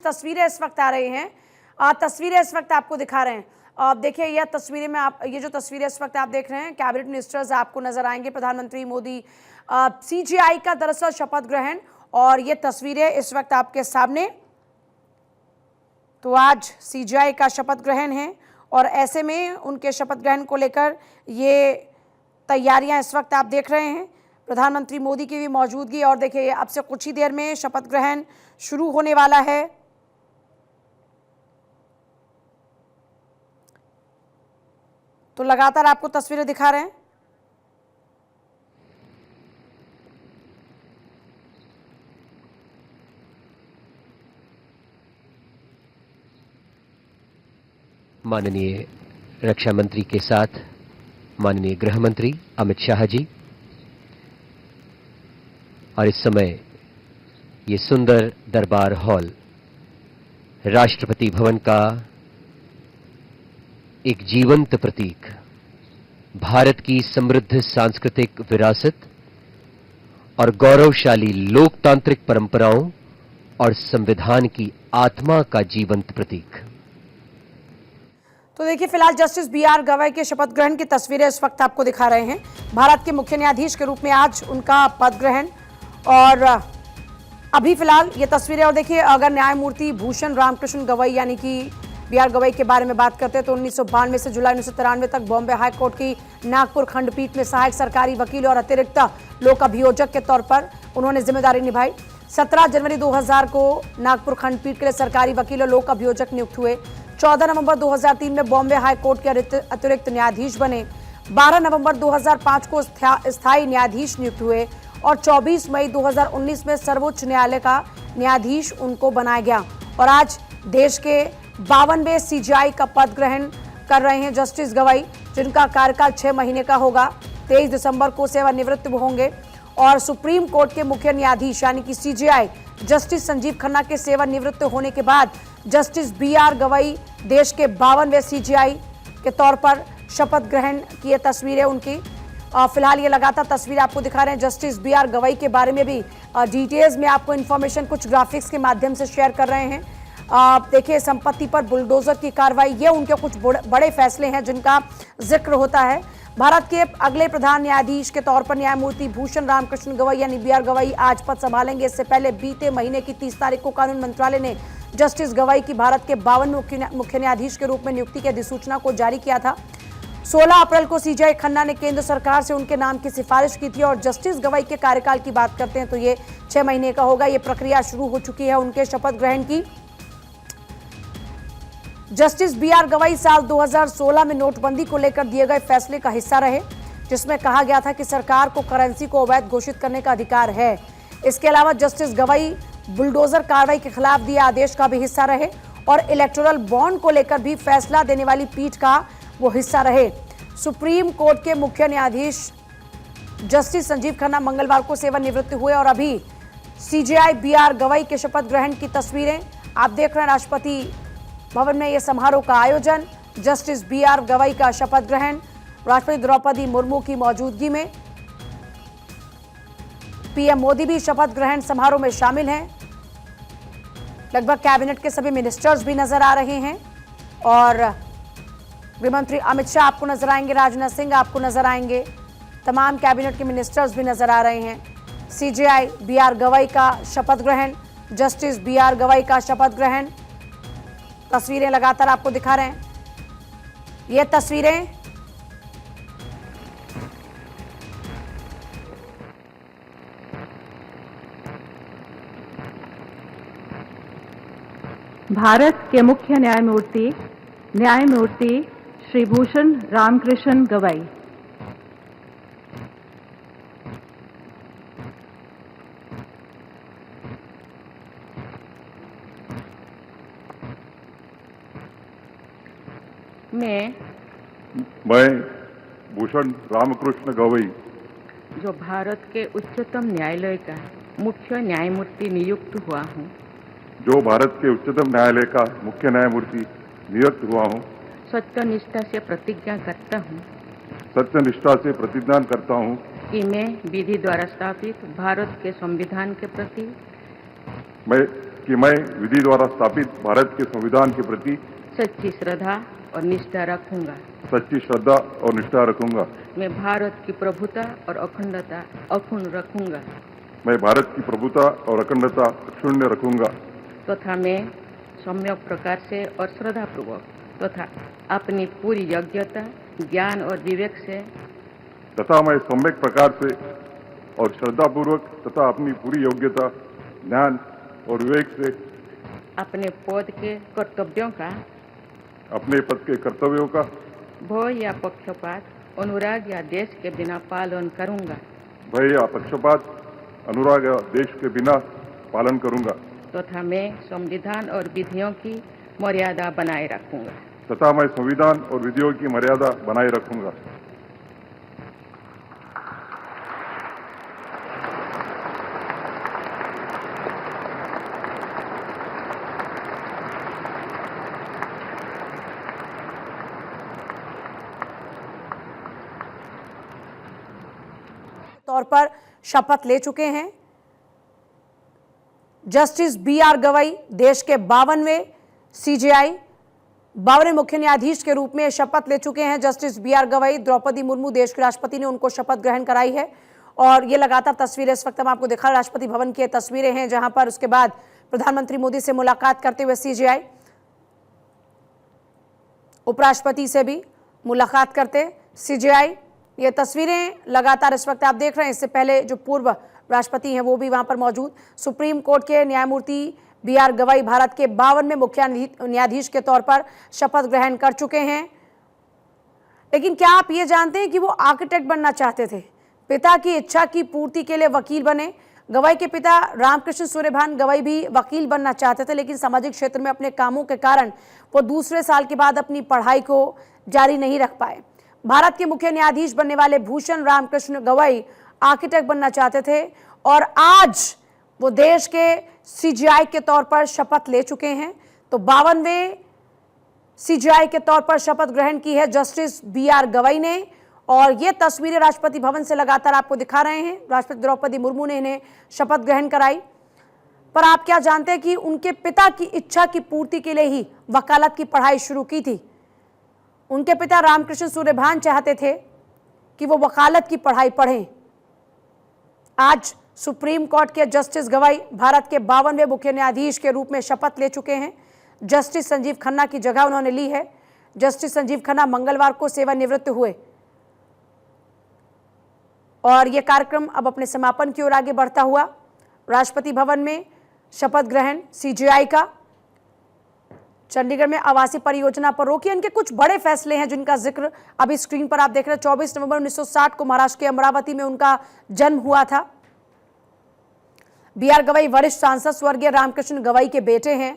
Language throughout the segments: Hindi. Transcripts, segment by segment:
तस्वीरें इस वक्त आ रही हैं। तस्वीरें इस वक्त आपको दिखा रहे हैं। देखिए यह तस्वीरें में आप ये जो तस्वीरें इस वक्त आप देख रहे हैं, कैबिनेट मिनिस्टर्स आपको नजर आएंगे। प्रधानमंत्री मोदी सीजीआई का दरअसल शपथ ग्रहण, और ये तस्वीरें इस वक्त आपके सामने। तो आज सीजीआई का शपथ ग्रहण है और ऐसे में उनके शपथ ग्रहण को लेकर ये तैयारियां इस वक्त आप देख रहे हैं। प्रधानमंत्री मोदी की भी मौजूदगी, और देखिए अब से कुछ ही देर में शपथ ग्रहण शुरू होने वाला है। तो लगातार आपको तस्वीरें दिखा रहे हैं। माननीय रक्षा मंत्री के साथ माननीय गृह मंत्री अमित शाह जी, और इस समय ये सुंदर दरबार हॉल राष्ट्रपति भवन का एक जीवंत प्रतीक, भारत की समृद्ध सांस्कृतिक विरासत और गौरवशाली लोकतांत्रिक परंपराओं और संविधान की आत्मा का जीवंत प्रतीक। तो देखिए फिलहाल जस्टिस बीआर गवई के शपथ ग्रहण की तस्वीरें इस वक्त आपको दिखा रहे हैं। भारत के मुख्य न्यायाधीश के रूप में आज उनका पद ग्रहण, और अभी फिलहाल ये तस्वीरें। और देखिए अगर न्यायमूर्ति भूषण रामकृष्ण गवई यानी कि बीआर गवई के बारे में बात करते हैं तो 1992 से जुलाई 1993 तक बॉम्बे हाई कोर्ट की नागपुर खंडपीठ में सहायक सरकारी वकील और अतिरिक्त लोक अभियोजक के तौर पर उन्होंने जिम्मेदारी निभाई। 17 जनवरी 2000 को नागपुर खंडपीठ के लिए सरकारी वकील और लोक अभियोजक नियुक्त हुए। 14 नवंबर 2003 में बॉम्बे हाई कोर्ट के अतिरिक्त न्यायाधीश बने। 12 नवंबर 2005 को स्थायी न्यायाधीश नियुक्त हुए और 24 मई 2019 में सर्वोच्च न्यायालय का न्यायाधीश उनको बनाया गया। और आज देश के 52वें सीजीआई का पद ग्रहण कर रहे हैं जस्टिस गवई, जिनका कार्यकाल 6 महीने का होगा। 23 दिसंबर को सेवानिवृत्त होंगे। और सुप्रीम कोर्ट के मुख्य न्यायाधीश यानी कि सीजीआई जस्टिस संजीव खन्ना के सेवानिवृत्त होने के बाद जस्टिस बीआर गवई देश के 52वें सीजीआई के तौर पर शपथ ग्रहण की तस्वीरें उनकी। फिलहाल ये लगातार तस्वीर आपको दिखा रहे हैं। जस्टिस बीआर गवई के बारे में भी डिटेल्स में आपको इन्फॉर्मेशन कुछ ग्राफिक्स के माध्यम से शेयर कर रहे हैं। देखिए संपत्ति पर बुलडोजर की कार्रवाई, ये उनके कुछ बड़े फैसले हैं जिनका जिक्र होता है। भारत के अगले प्रधान न्यायाधीश के तौर पर न्यायमूर्ति भूषण रामकृष्ण गवई यानी बीआर गवई आज पद संभालेंगे। इससे पहले बीते महीने की 30 तारीख को कानून मंत्रालय ने जस्टिस गवई की भारत के 52वें मुख्य न्यायाधीश के रूप में नियुक्ति की अधिसूचना को जारी किया था। 16 अप्रैल को सीजीआई खन्ना ने केंद्र सरकार से उनके नाम की सिफारिश की थी। और जस्टिस गवई के कार्यकाल की बात करते हैं तो ये 6 महीने का होगा। ये प्रक्रिया शुरू हो चुकी है उनके शपथ ग्रहण की। जस्टिस बीआर गवई साल 2016 में नोटबंदी को लेकर दिए गए फैसले का हिस्सा रहे, जिसमें कहा गया था कि सरकार को करेंसी को अवैध घोषित करने का अधिकार है। इसके अलावा जस्टिस गवई बुलडोजर कार्रवाई के खिलाफ दिए आदेश का भी हिस्सा रहे और इलेक्टोरल बॉन्ड को लेकर भी फैसला देने वाली पीठ का वो हिस्सा रहे। सुप्रीम कोर्ट के मुख्य न्यायाधीश जस्टिस संजीव खन्ना मंगलवार को सेवानिवृत्त हुए और अभी सीजीआई बीआर गवई के शपथ ग्रहण की तस्वीरें आप देख रहे हैं। राष्ट्रपति भवन में यह समारोह का आयोजन, जस्टिस बीआर गवई का शपथ ग्रहण, राष्ट्रपति द्रौपदी मुर्मू की मौजूदगी में। पीएम मोदी भी शपथ ग्रहण समारोह में शामिल हैं। लगभग कैबिनेट के सभी मिनिस्टर्स भी नजर आ रहे हैं और गृहमंत्री अमित शाह आपको नजर आएंगे, राजनाथ सिंह आपको नजर आएंगे, तमाम कैबिनेट के मिनिस्टर्स भी नजर आ रहे हैं। सीजीआई बीआर गवई का शपथ ग्रहण, जस्टिस बीआर गवई का शपथ ग्रहण, तस्वीरें लगातार आपको दिखा रहे हैं। ये तस्वीरें भारत के मुख्य न्यायमूर्ति श्री भूषण रामकृष्ण गवई। मैं भूषण रामकृष्ण गवई, जो भारत के उच्चतम न्यायालय का मुख्य न्यायमूर्ति नियुक्त हुआ हूँ, जो भारत के उच्चतम न्यायालय का मुख्य न्यायमूर्ति नियुक्त हुआ हूँ, सत्यनिष्ठा से प्रतिज्ञा करता हूँ सत्यनिष्ठा से प्रतिज्ञा करता हूँ कि मैं विधि द्वारा स्थापित भारत के संविधान के प्रति मैं कि मैं विधि द्वारा स्थापित भारत के संविधान के प्रति सच्ची श्रद्धा और निष्ठा रखूंगा। सच्ची श्रद्धा और निष्ठा रखूंगा। मैं भारत की प्रभुता और अखंडता अक्षुण्ण रखूंगा मैं भारत की प्रभुता और अखंडता अक्षुण्ण रखूंगा तथा मैं सम्यक प्रकार से और श्रद्धापूर्वक तथा अपनी पूरी योग्यता, ज्ञान और विवेक से तथा मैं सम्यक प्रकार से और श्रद्धापूर्वक तथा अपनी पूरी योग्यता, ज्ञान और विवेक से अपने पद के कर्तव्यों का अपने पद के कर्तव्यों का भय या पक्षपात, अनुराग या देश के बिना पालन करूंगा भय या पक्षपात, अनुराग या देश के बिना पालन करूंगा तथा मैं संविधान और विधियों की मर्यादा बनाए रखूंगा तथा मैं संविधान और विधियों की मर्यादा बनाए रखूंगा। तौर पर शपथ ले चुके हैं जस्टिस बी.आर. गवई। देश के 52वें सीजेआई 52वें मुख्य न्यायाधीश के रूप में शपथ ले चुके हैं जस्टिस बी.आर. गवई। द्रौपदी मुर्मू देश के राष्ट्रपति ने उनको शपथ ग्रहण कराई है और ये लगातार तस्वीरें इस वक्त हम आपको दिखा, राष्ट्रपति भवन की तस्वीरें हैं जहां पर उसके बाद प्रधानमंत्री मोदी से मुलाकात करते हुए सीजेआई, उपराष्ट्रपति से भी मुलाकात करते सीजेआई। ये तस्वीरें लगातार इस वक्त आप देख रहे हैं। इससे पहले जो पूर्व राष्ट्रपति हैं वो भी वहां पर मौजूद। सुप्रीम कोर्ट के न्यायमूर्ति बी.आर. गवई भारत के 52वें मुख्य न्यायाधीश के तौर पर शपथ ग्रहण कर चुके हैं। लेकिन क्या आप ये जानते हैं कि वो आर्किटेक्ट बनना चाहते थे? पिता की इच्छा की पूर्ति के लिए वकील बने। गवई के पिता रामकृष्ण सूर्यभान गवई भी वकील बनना चाहते थे, लेकिन सामाजिक क्षेत्र में अपने कामों के कारण वो दूसरे साल के बाद अपनी पढ़ाई को जारी नहीं रख पाए। भारत के मुख्य न्यायाधीश बनने वाले भूषण रामकृष्ण गवई आर्किटेक्ट बनना चाहते थे और आज वो देश के सीजेआई के तौर पर शपथ ले चुके हैं। तो 52वें सीजेआई के तौर पर शपथ ग्रहण की है जस्टिस बी.आर. गवई ने और ये तस्वीरें राष्ट्रपति भवन से लगातार आपको दिखा रहे हैं। राष्ट्रपति द्रौपदी मुर्मू ने इन्हें शपथ ग्रहण कराई। पर आप क्या जानते हैं कि उनके पिता की इच्छा की पूर्ति के लिए ही वकालत की पढ़ाई शुरू की थी। उनके पिता रामकृष्ण सूर्यभान चाहते थे कि वो वकालत की पढ़ाई पढ़ें। आज सुप्रीम कोर्ट के जस्टिस गवई भारत के 52वें मुख्य न्यायाधीश के रूप में शपथ ले चुके हैं। जस्टिस संजीव खन्ना की जगह उन्होंने ली है। जस्टिस संजीव खन्ना मंगलवार को सेवानिवृत्त हुए और यह कार्यक्रम अब अपने समापन की ओर आगे बढ़ता हुआ। राष्ट्रपति भवन में शपथ ग्रहण सीजेआई का। चंडीगढ़ में आवासीय परियोजना पर रोक, इनके कुछ बड़े फैसले हैं जिनका जिक्र अभी स्क्रीन पर आप देख रहे हैं। 24 नवंबर 1960 को महाराष्ट्र के अमरावती में उनका जन्म हुआ था। बी.आर. गवई वरिष्ठ सांसद स्वर्गीय रामकृष्ण गवई के बेटे हैं।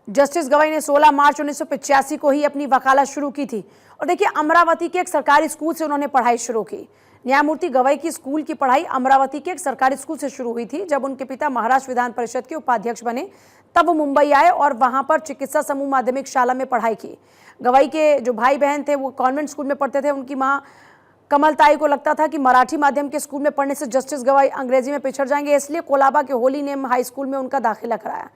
जस्टिस गवई ने 16 मार्च 1985 को ही अपनी वकालत शुरू की थी और देखिए अमरावती के एक सरकारी स्कूल से उन्होंने पढ़ाई शुरू की। न्यायमूर्ति गवई की स्कूल की पढ़ाई अमरावती के एक सरकारी स्कूल से शुरू हुई थी। जब उनके पिता महाराष्ट्र विधान परिषद के उपाध्यक्ष बने तब वो मुंबई आए और वहां पर चिकित्सा समूह माध्यमिक शाला में पढ़ाई की। गवई के जो भाई बहन थे वो कॉन्वेंट स्कूल में पढ़ते थे। उनकी मां कमलताई को लगता था कि मराठी माध्यम के स्कूल में पढ़ने से जस्टिस गवई अंग्रेजी में पिछड़ जाएंगे, इसलिए कोलाबा के होली नेम हाई स्कूल में उनका दाखिला कराया।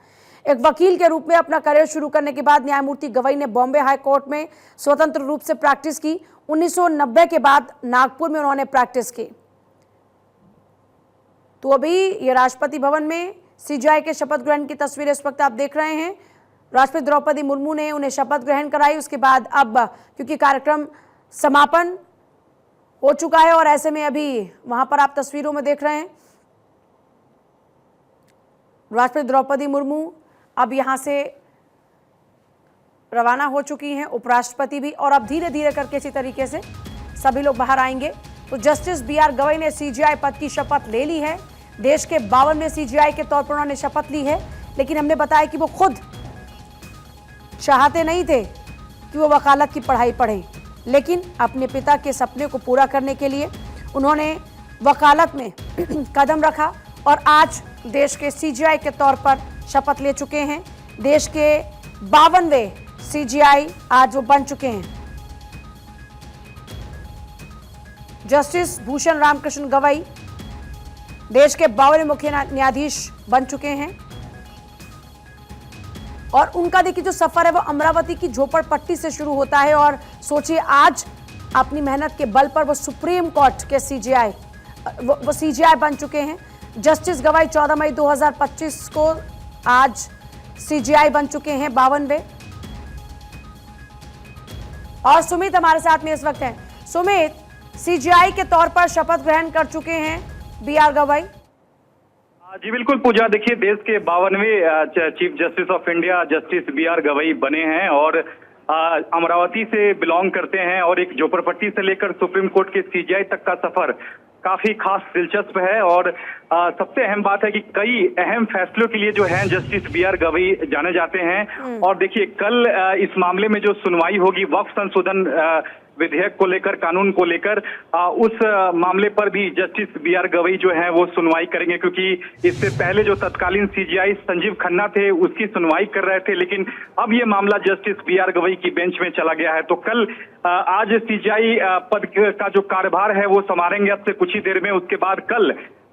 एक वकील के रूप में अपना करियर शुरू करने के बाद न्यायमूर्ति गवई ने बॉम्बे हाई कोर्ट में स्वतंत्र रूप से प्रैक्टिस की। 1990 के बाद नागपुर में उन्होंने प्रैक्टिस की। तो अभी ये राष्ट्रपति भवन में सीजेआई के शपथ ग्रहण की तस्वीरें इस वक्त आप देख रहे हैं। राष्ट्रपति द्रौपदी मुर्मू ने उन्हें शपथ ग्रहण कराई। उसके बाद अब क्योंकि कार्यक्रम समापन हो चुका है और ऐसे में अभी वहां पर आप तस्वीरों में देख रहे हैं राष्ट्रपति द्रौपदी मुर्मू अब यहां से रवाना हो चुकी हैं, उपराष्ट्रपति भी, और अब धीरे धीरे करके इसी तरीके से सभी लोग बाहर आएंगे। तो जस्टिस बी.आर. गवई ने सीजेआई पद की शपथ ले ली है। देश के 52वें सीजेआई के तौर पर उन्होंने शपथ ली है, लेकिन हमने बताया कि वो खुद चाहते नहीं थे कि वो वकालत की पढ़ाई पढ़ें, लेकिन अपने पिता के सपने को पूरा करने के लिए उन्होंने वकालत में कदम रखा और आज देश के सीजेआई के तौर पर शपथ ले चुके हैं। देश के 52वें सीजेआई आज वो बन चुके हैं। जस्टिस भूषण रामकृष्ण गवई देश के 52वें मुख्य न्यायाधीश बन चुके हैं और उनका देखिए जो सफर है वो अमरावती की झोपड़पट्टी से शुरू होता है और सोचिए आज अपनी मेहनत के बल पर वो सुप्रीम कोर्ट के सीजेआई वो सीजेआई बन चुके हैं। जस्टिस गवाई 14 मई 2025 को आज सीजेआई बन चुके हैं 52वें। और सुमित हमारे साथ में इस वक्त हैं। सुमित, सीजेआई के तौर पर शपथ ग्रहण कर चुके हैं बीआर गवाई। जी बिल्कुल पूजा, देखिए देश के 52वें chief justice of India justice BR Gavai बने हैं और अमरावती से बिलोंग करते हैं और एक झोपड़पट्टी से लेकर सुप्रीम कोर्ट के सीजेआई तक का सफर काफी खास दिलचस्प है। और सबसे अहम बात है कि कई अहम फैसलों के लिए जो है जस्टिस बीआर गवाई जाने जाते हैं। और देखिए कल इस मामले में जो सुनवाई होगी वक्फ संशोधन विधेयक को लेकर, कानून को लेकर, उस मामले पर भी जस्टिस बीआर गवाई जो है वो सुनवाई करेंगे, क्योंकि इससे पहले जो तत्कालीन सीजेआई संजीव खन्ना थे उसकी सुनवाई कर रहे थे, लेकिन अब ये मामला जस्टिस बीआर गवाई की बेंच में चला गया है। तो कल आज सीजेआई पद का जो कार्यभार है वो संभालेंगे अब से कुछ ही देर में। उसके बाद कल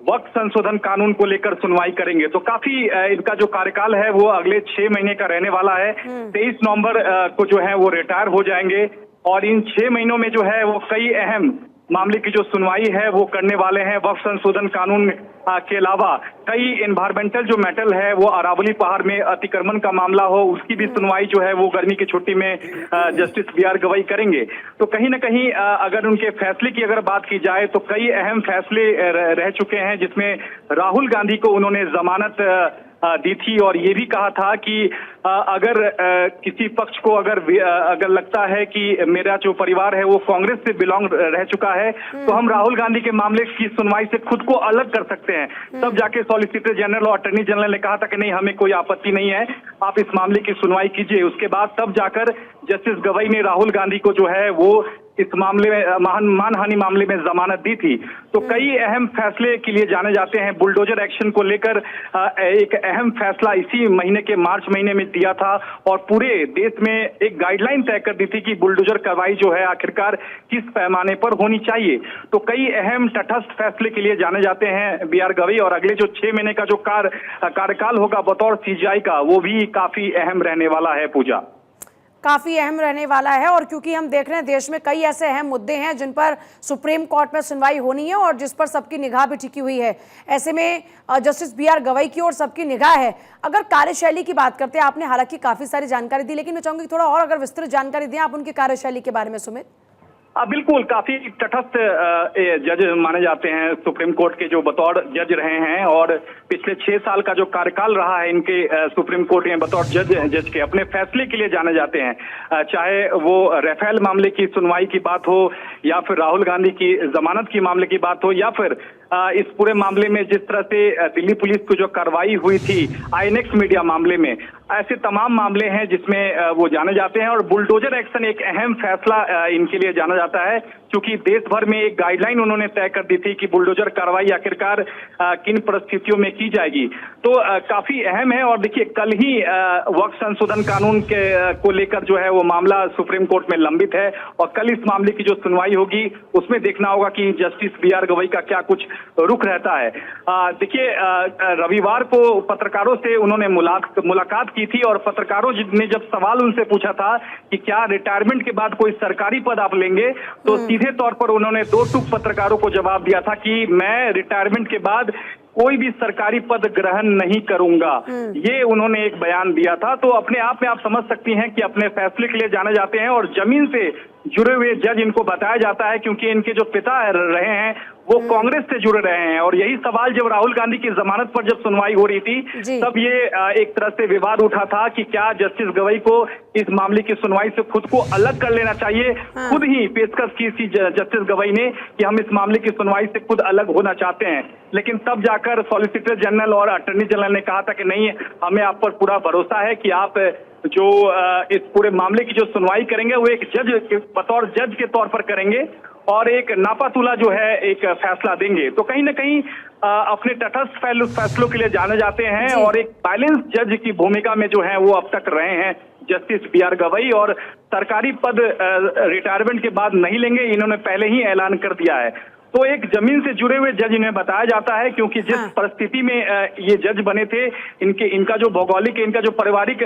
वक्फ संशोधन कानून को लेकर सुनवाई करेंगे। तो काफी इनका जो कार्यकाल है वो अगले 6 महीने का रहने वाला है। 23 नवंबर को जो है वो रिटायर हो जाएंगे और इन 6 महीनों में जो है वो कई अहम मामले की जो सुनवाई है वो करने वाले हैं। वक्फ संशोधन कानून के अलावा कई एनवायरमेंटल जो मैटर है वो अरावली पहाड़ में अतिक्रमण का मामला हो उसकी भी सुनवाई जो है वो गर्मी की छुट्टी में जस्टिस बीआर गवाई करेंगे। तो कहीं ना कहीं अगर उनके फैसले की अगर बात की जाए तो कई अहम फैसले रह चुके हैं, जिसमें राहुल गांधी को उन्होंने जमानत दी थी और ये भी कहा था कि अगर किसी पक्ष को अगर लगता है कि मेरा जो परिवार है वो कांग्रेस से बिलोंग रह चुका है तो हम राहुल गांधी के मामले की सुनवाई से खुद को अलग कर सकते हैं। तब जाके सॉलिसिटर जनरल और अटॉर्नी जनरल ने कहा था कि नहीं, हमें कोई आपत्ति नहीं है, आप इस मामले की सुनवाई कीजिए। उसके बाद तब जाकर जस्टिस गवाई ने राहुल गांधी को जो है वो इस मामले में मानहानि मामले में जमानत दी थी। तो कई अहम फैसले के लिए जाने जाते हैं। बुलडोजर एक्शन को लेकर एक अहम फैसला इसी महीने के मार्च महीने में दिया था और पूरे देश में एक गाइडलाइन तय कर दी थी कि बुलडोजर कार्रवाई जो है आखिरकार किस पैमाने पर होनी चाहिए। तो कई अहम तटस्थ फैसले के लिए जाने जाते हैं बीआर गवाई और अगले जो 6 महीने का जो कार्यकाल होगा बतौर सीजेआई का वो भी काफी अहम रहने वाला है पूजा। काफी अहम रहने वाला है और क्योंकि हम देख रहे हैं देश में कई ऐसे अहम मुद्दे हैं जिन पर सुप्रीम कोर्ट में सुनवाई होनी है और जिस पर सबकी निगाह भी टिकी हुई है, ऐसे में जस्टिस बीआर गवाई की ओर सबकी निगाह है। अगर कार्यशैली की बात करते हैं, आपने हालांकि काफी सारी जानकारी दी, लेकिन मैं चाहूंगी थोड़ा और अगर विस्तृत जानकारी दें आप उनकी कार्यशैली के बारे में। सुमित, बिल्कुल, काफी तटस्थ जज माने जाते हैं, सुप्रीम कोर्ट के जो बतौर जज रहे हैं और पिछले 6 साल का जो कार्यकाल रहा है इनके सुप्रीम कोर्ट में बतौर जज के अपने फैसले के लिए जाने जाते हैं। चाहे वो राफेल मामले की सुनवाई की बात हो या फिर राहुल गांधी की जमानत की मामले की बात हो या फिर इस पूरे मामले में जिस तरह से दिल्ली पुलिस को जो कार्रवाई हुई थी आईएनएक्स मीडिया मामले में, ऐसे तमाम मामले हैं जिसमें वो जाने जाते हैं। और बुलडोजर एक्शन एक अहम फैसला इनके लिए जाना जाता है क्योंकि देश भर में एक गाइडलाइन उन्होंने तय कर दी थी कि बुलडोजर कार्रवाई आखिरकार किन परिस्थितियों में की जाएगी। तो काफी अहम है। और देखिए कल ही वक्फ संशोधन कानून को लेकर जो है वो मामला सुप्रीम कोर्ट में लंबित है और कल इस मामले की जो सुनवाई होगी उसमें देखना होगा कि जस्टिस बीआर गवाई का क्या कुछ रुख रहता है। देखिए रविवार को पत्रकारों से उन्होंने मुलाकात की थी और पत्रकारों ने जब सवाल उनसे पूछा था कि क्या रिटायरमेंट के बाद कोई सरकारी पद आप लेंगे, तो सीधे तौर पर उन्होंने 2 टूक पत्रकारों को जवाब दिया था कि मैं रिटायरमेंट के बाद कोई भी सरकारी पद ग्रहण नहीं करूंगा। ये उन्होंने एक बयान दिया था। तो अपने आप में आप समझ सकती हैं कि अपने फैसले के लिए जाने जाते हैं और जमीन से जुड़े हुए जज इनको बताया जाता है क्योंकि इनके जो पिता रहे हैं वो कांग्रेस से जुड़े रहे हैं। और यही सवाल जब राहुल गांधी की जमानत पर जब सुनवाई हो रही थी तब ये एक तरह से विवाद उठा था कि क्या जस्टिस गवाई को इस मामले की सुनवाई से खुद को अलग कर लेना चाहिए। खुद ही पेशकश की थी जस्टिस गवाई ने कि हम इस मामले की सुनवाई से खुद अलग होना चाहते हैं, लेकिन तब जाकर सॉलिसिटर जनरल और अटॉर्नी जनरल ने कहा था कि नहीं, हमें आप पर पूरा भरोसा है कि आप जो इस पूरे मामले की जो सुनवाई करेंगे वो एक जज बतौर जज के तौर पर करेंगे और एक नापातुला जो है एक फैसला देंगे। तो कहीं ना कहीं अपने तटस्थ फैसलों के लिए जाने जाते हैं और एक बैलेंस जज की भूमिका में जो है वो अब तक रहे हैं जस्टिस बी आर गवई, और सरकारी पद रिटायरमेंट के बाद नहीं लेंगे, इन्होंने पहले ही ऐलान कर दिया है। तो एक जमीन से जुड़े हुए जज इन्हें बताया जाता है, क्योंकि जिस परिस्थिति में ये जज बने थे, इनका जो भौगोलिक, इनका जो पारिवारिक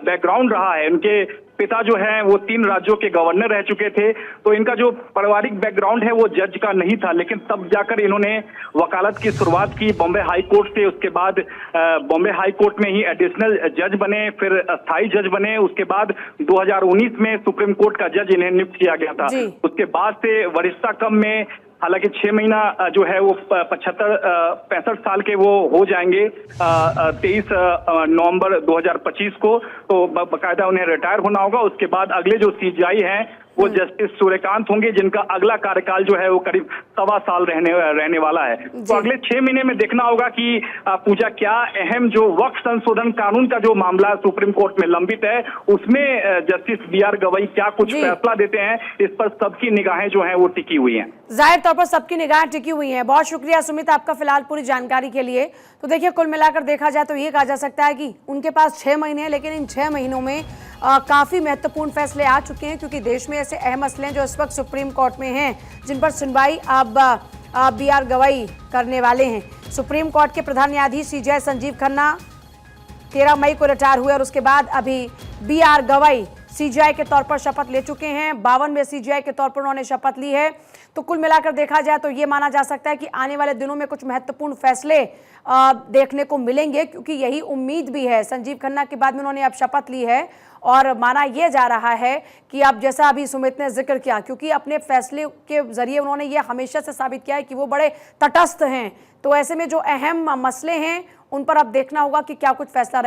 बैकग्राउंड रहा है, उनके पिता जो है वो 3 राज्यों के गवर्नर रह चुके थे, तो इनका जो पारिवारिक बैकग्राउंड है वो जज का नहीं था। लेकिन तब जाकर इन्होंने वकालत की शुरुआत की बॉम्बे हाई कोर्ट से, उसके बाद बॉम्बे हाई कोर्ट में ही एडिशनल जज बने, फिर अस्थायी जज बने, उसके बाद 2019 में सुप्रीम कोर्ट का जज इन्हें नियुक्त किया गया था। उसके बाद से वरिष्ठता क्रम में हालांकि 6 महीना जो है वो 65 साल के वो हो जाएंगे 23 नवंबर 2025 को, तो बाकायदा उन्हें रिटायर होना होगा। उसके बाद अगले जो सीजेआई हैं वो जस्टिस सूर्यकांत होंगे, जिनका अगला कार्यकाल जो है वो करीब 1.25 साल रहने वाला है। तो अगले 6 महीने में देखना होगा कि पूजा क्या अहम जो वक्फ संशोधन कानून का जो मामला सुप्रीम कोर्ट में लंबित है, उसमें जस्टिस बी आर गवई क्या कुछ फैसला देते हैं, इस पर सबकी निगाहें जो है वो टिकी हुई हैं। जाहिर तौर पर सबकी निगाहें टिकी हुई हैं। बहुत शुक्रिया सुमित आपका फिलहाल पूरी जानकारी के लिए। तो देखिए, कुल मिलाकर देखा जाए तो ये कहा जा सकता है कि उनके पास 6 महीने हैं, लेकिन इन 6 महीनों में काफी महत्वपूर्ण फैसले आ चुके हैं, क्योंकि देश में ऐसे अहम मसले हैं जो इस वक्त सुप्रीम कोर्ट में हैं, जिन पर सुनवाई अब बी आर गवई करने वाले हैं। सुप्रीम कोर्ट के प्रधान न्यायाधीश सीजेआई संजीव खन्ना 13 मई को रिटायर हुए और उसके बाद अभी बी आर गवई सीजेआई के तौर पर शपथ ले चुके हैं। 52वें सीजेआई के तौर पर उन्होंने शपथ ली है। तो कुल मिलाकर देखा जाए तो ये माना जा सकता है कि आने वाले दिनों में कुछ महत्वपूर्ण फैसले देखने को मिलेंगे, क्योंकि यही उम्मीद भी है। संजीव खन्ना के बाद में उन्होंने अब शपथ ली है और माना यह जा रहा है कि अब जैसा अभी सुमित ने जिक्र किया, क्योंकि अपने फैसले के जरिए उन्होंने ये हमेशा से साबित किया है कि वो बड़े तटस्थ हैं, तो ऐसे में जो अहम मसले हैं उन पर अब देखना होगा कि क्या कुछ फैसला रहेगा।